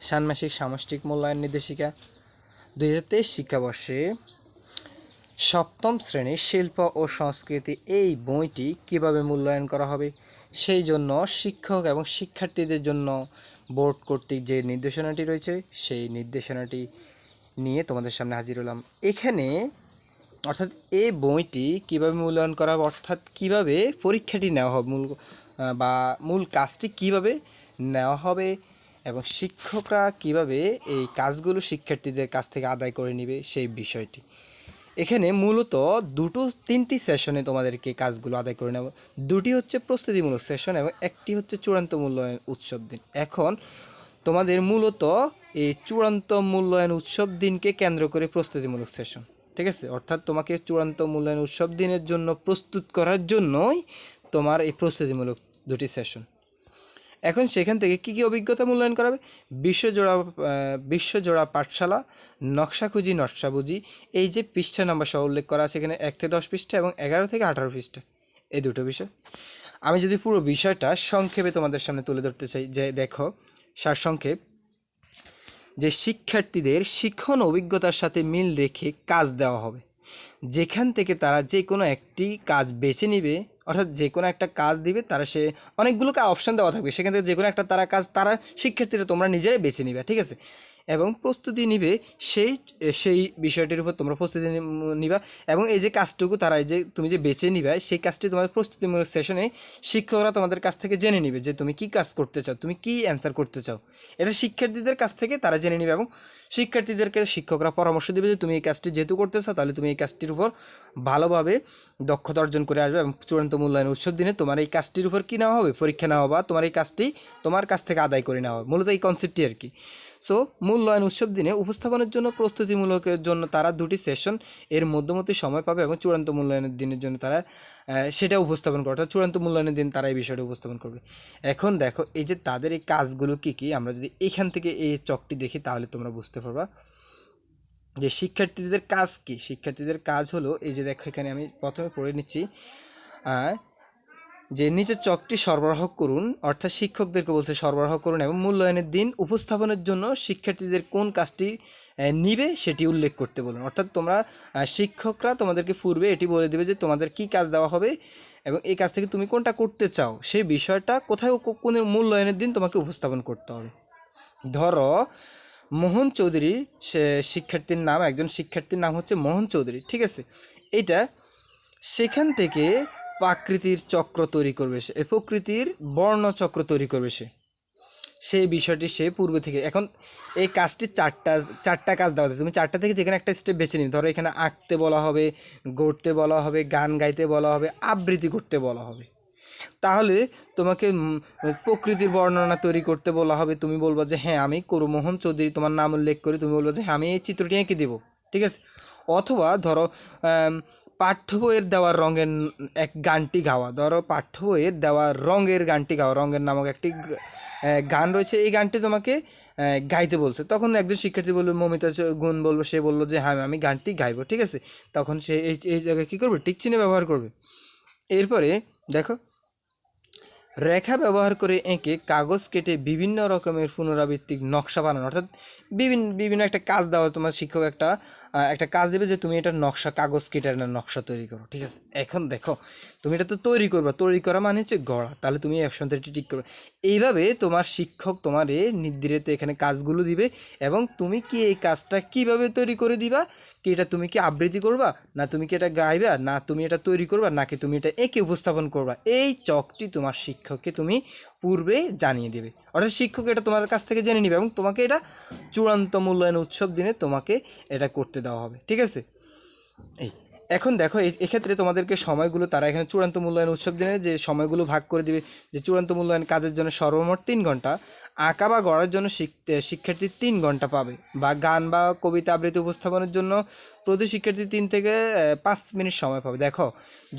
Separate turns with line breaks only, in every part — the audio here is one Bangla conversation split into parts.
ষান্মাসিক সামষ্টিক মূল্যায়ন নির্দেশিকা 2023 শিক্ষাবর্ষে সপ্তম শ্রেণীর শিল্প ও সংস্কৃতি এই বইটি কিভাবে মূল্যায়ন করা হবে সেই জন্য শিক্ষক এবং শিক্ষার্থীদের জন্য বোর্ড কর্তৃক যে নির্দেশনাটি রয়েছে সেই নির্দেশনাটি নিয়ে তোমাদের সামনে হাজির হলাম। এখানে অর্থাৎ এই বইটি কিভাবে মূল্যায়ন করা হবে, অর্থাৎ কিভাবে পরীক্ষাটি নেওয়া হবে, মূল কাজটি কিভাবে নেওয়া হবে এবং শিক্ষকরা কিভাবে এই কাজগুলো শিক্ষার্থীদের কাছ থেকে আদায় করে নেবে সেই বিষয়টি। এখানে মূলত তিনটি সেশনে তোমাদেরকে কাজগুলো আদায় করে নেব। দুটি হচ্ছে প্রস্তুতিমূলক সেশন এবং একটি হচ্ছে চূড়ান্ত মূল্যায়ন উৎসব দিন। এখন তোমাদের মূলত এই চূড়ান্ত মূল্যায়ন উৎসব দিনকে কেন্দ্র করে প্রস্তুতিমূলক সেশন, ঠিক আছে? অর্থাৎ তোমাকে চূড়ান্ত মূল্যায়ন উৎসব দিনের জন্য প্রস্তুত করার জন্যই তোমার এই প্রস্তুতিমূলক দুটি সেশন। এখন সেখান থেকে কী কী অভিজ্ঞতা মূল্যায়ন করা হবে? বিশ্বজোড়া পাঠশালা, নকশাখুঁজি নকশাবুঝি, এই যে পৃষ্ঠা নাম্বার সহ উল্লেখ করা আছে এখানে 1 থেকে 10 পৃষ্ঠা এবং 11 থেকে 18 পৃষ্ঠা, এই দুটো বিষয়। আমি যদি পুরো বিষয়টা সংক্ষেপে তোমাদের সামনে তুলে ধরতে চাই, যে দেখো সারসংক্ষেপ, যে শিক্ষার্থীদের শিক্ষণ অভিজ্ঞতার সাথে মিল রেখে কাজ দেওয়া হবে, যেখান থেকে তারা যে কোনো একটি কাজ বেছে নিবে, অর্থাৎ যে কোনো একটা কাজ দিবে, তারা সে অনেকগুলো অপশান দেওয়া থাকবে, সেখান থেকে যে কোনো একটা তারা শিক্ষার্থীরা তোমরা নিজেরাই বেছে নিবে, ঠিক আছে? এবং প্রস্তুতি নিবে সেই বিষয়টির উপর তোমরা প্রস্তুতি নিবা এবং এই যে কাজটুকু তারা এই যে তুমি যে বেছে নিবে সেই কাজটি তোমার প্রস্তুতিমূলক সেশনে শিক্ষকরা তোমাদের কাছ থেকে জেনে নিবে যে তুমি কি কাজ করতে চাও, তুমি কি অ্যান্সার করতে চাও, এটা শিক্ষার্থীদের কাছ থেকে তারা জেনে নিবে এবং শিক্ষার্থীদেরকে শিক্ষকরা পরামর্শ দেবে যে তুমি এই কাজটি যেহেতু করতে চাও তাহলে তুমি এই কাজটির উপর ভালোভাবে দক্ষতা অর্জন করে আসবে এবং চূড়ান্ত মূল্যায়ন উৎসব দিনে তোমার এই কাজটির উপর কী নেওয়া হবে, পরীক্ষা নেওয়া বা তোমার এই কাজটি তোমার কাছ থেকে আদায় করে নেওয়া হবে, মূলত এই কনসেপ্টটি আর কি। সো মূল্যায়ন উৎসব দিনে উপস্থাপনের জন্য প্রস্তুতিমূলকের জন্য তারা দুটি সেশন এর মধ্যবর্তী সময় পাবে এবং চূড়ান্ত মূল্যায়নের দিনের জন্য তারা সেটা উপস্থাপন করবে, অর্থাৎ চূড়ান্ত মূল্যায়নের দিন তারা এই বিষয়টা উপস্থাপন করবে। এখন দেখো এই যে তাদের এই কাজগুলো কী কী, আমরা যদি এখান থেকে এই চকটি দেখি তাহলে তোমরা বুঝতে পারবা যে শিক্ষার্থীদের কাজ কী। শিক্ষার্থীদের কাজ হলো এই যে দেখো এখানে আমি প্রথমে পড়ে নিচ্ছি, যে নিচের চকটি সরবরাহ করুন, অর্থাৎ শিক্ষকদেরকে বলছে সরবরাহ করুন এবং মূল্যায়নের দিন উপস্থাপনের জন্য শিক্ষার্থীদের কোন কাজটি নিবে সেটি উল্লেখ করতে বলুন। অর্থাৎ তোমরা শিক্ষকরা তোমাদেরকে পূর্বে এটি বলে দেবে যে তোমাদের কি কাজ দেওয়া হবে এবং এই কাজ থেকে তুমি কোনটা করতে চাও, সেই বিষয়টা কোথায় কোন মূল্যায়নের দিন তোমাকে উপস্থাপন করতে হবে। ধরো মোহন চৌধুরী, সে শিক্ষার্থীর নাম, একজন শিক্ষার্থীর নাম হচ্ছে মোহন চৌধুরী, ঠিক আছে? এটা সেখান থেকে প্রাকৃতির চক্র তৈরি করবে সে, প্রকৃতির বর্ণচক্র তৈরি করবে সে, সেই বিষয়টি সে পূর্বে থেকে। এখন এই কাজটি চারটা কাজ দেওয়া হবে, তুমি চারটা থেকে যেখানে একটা স্টেপ বেছে নিবে। ধরো এখানে আঁকতে বলা হবে, গড়তে বলা হবে, গান গাইতে বলা হবে, আবৃত্তি করতে বলা হবে। তাহলে তোমাকে প্রকৃতির বর্ণনা তৈরি করতে বলা হবে, তুমি বলবো যে হ্যাঁ আমি করু মোহন চৌধুরী, তোমার নাম উল্লেখ করে তুমি বলবো যে হ্যাঁ আমি এই চিত্রটি এঁকে দেবো, ঠিক আছে? অথবা ধরো পাঠ্য বইয়ের দেওয়া রঙের এক গানটি গাওয়া, ধরো পাঠ্য বইয়ের দেওয়া রঙের গানটি গাওয়া, রঙের নামক একটি গান রয়েছে, এই গানটি তোমাকে গাইতে বলছে। তখন একজন শিক্ষার্থী বলবে, মমিতা গুণ বলবো, সে বললো যে হ্যাঁ আমি গানটি গাইবো, ঠিক আছে? তখন সে এই জায়গায় কী করবে, টিক চিহ্ন ব্যবহার করবে। এরপরে দেখো রেখা ব্যবহার করে এঁকে কাগজ কেটে বিভিন্ন রকমের পুনরাবৃত্তিক নকশা বানানো, অর্থাৎ বিভিন্ন একটা কাজ দেওয়া, তোমার শিক্ষক একটা কাজ দেবে যে তুমি এটা নকশা, কাগজ কেটে নকশা তৈরি করো, ঠিক আছে? এখন দেখো তুমি এটা তো তৈরি করবা, তৈরি করা মানে হচ্ছে গড়া, তাহলে তুমি এই অপশনটা ঠিক করবে। এইভাবে তোমার শিক্ষক তোমার নির্ধারিত এখানে কাজগুলো দিবে এবং তুমি কি এই কাজটা কিভাবে তৈরি করে দিবা, কি এটা তুমি কি আবৃত্তি করবা, না তুমি কি এটা গাইবা, না তুমি এটা তৈরি করবা, নাকি তুমি এটা এঁকে উপস্থাপন করবা, এই চকটি তোমার শিক্ষককে তুমি পূর্বে জানিয়ে দেবে। অর্থাৎ শিক্ষক এটা তোমার কাছ থেকে জেনে নেবে এবং তোমাকে এটা চূড়ান্ত মূল্যায়ন উৎসব দিনে তোমাকে এটা করতে দেওয়া হবে, ঠিক আছে? এখন দেখো এক্ষেত্রে তোমাদেরকে সময়গুলো তারা এখানে চূড়ান্ত মূল্যায়ন উৎসব দিনে যে সময়গুলো ভাগ করে দিবে, যে চূড়ান্ত মূল্যায়ন কাজের জন্য সর্বমোট 3 ঘন্টা, আঁকা বা গড়ার জন্য শিক্ষার্থী 3 ঘন্টা পাবে, বা গান বা কবিতা আবৃত্তি উপস্থাপনের জন্য প্রতি শিক্ষার্থী 3 থেকে 5 মিনিট সময় পাবে। দেখো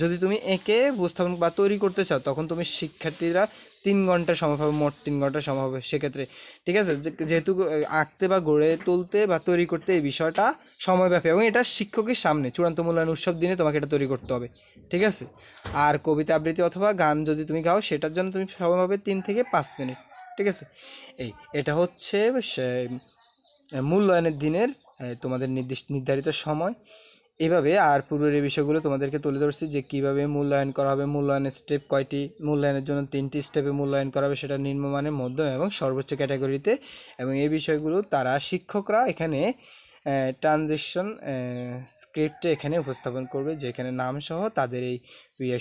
যদি তুমি এঁকে উপস্থাপন বা তৈরি করতে চাও তখন তুমি শিক্ষার্থীরা 3 ঘন্টা সময় পাবে, মোট 3 ঘন্টা সময় হবে সেক্ষেত্রে, ঠিক আছে? যেহেতু আঁকতে বা গড়ে তুলতে বা তৈরি করতে এই বিষয়টা সময়ব্যাপী এবং এটা শিক্ষকের সামনে চূড়ান্ত মূল্যায়ন উৎসব দিনে তোমাকে এটা তৈরি করতে হবে, ঠিক আছে? আর কবিতা আবৃত্তি অথবা গান যদি তুমি গাও সেটার জন্য তুমি সময় পাবে 3 থেকে 5 মিনিট, ঠিক আছে। এটা হচ্ছে মূল্যায়নের দিনের তোমাদের নির্ধারিত সময়। এভাবে আর পূর্বের এই বিষয়গুলো তোমাদেরকে তুলে ধরছি যে কীভাবে মূল্যায়ন করা হবে, মূল্যায়নের স্টেপ কয়টি, মূল্যায়নের জন্য 3টি স্টেপে মূল্যায়ন করা হবে, সেটা নিম্নমানের, মধ্যম এবং সর্বোচ্চ ক্যাটাগরিতে। এবং এই বিষয়গুলো তারা শিক্ষকরা এখানে ট্রানজিশন স্ক্রিপ্টে এখানে উপস্থাপন করবে, যেখানে নামসহ তাদের এই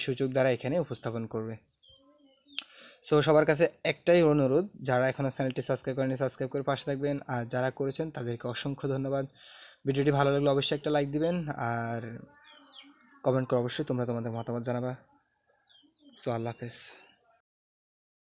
সূচক দ্বারা এখানে উপস্থাপন করবে। সো সবার কাছে একটাই অনুরোধ, যারা এখনও চ্যানেলটি সাবস্ক্রাইব করেনি সাবস্ক্রাইব করে পাশে থাকবেন, আর যারা করেছেন তাদেরকে অসংখ্য ধন্যবাদ। ভিডিওটি ভালো লাগলে অবশ্যই একটা লাইক দিবেন, আর কমেন্ট করে অবশ্যই তোমরা তোমাদের মতামত জানাবা। সো আল্লাহ হাফেজ।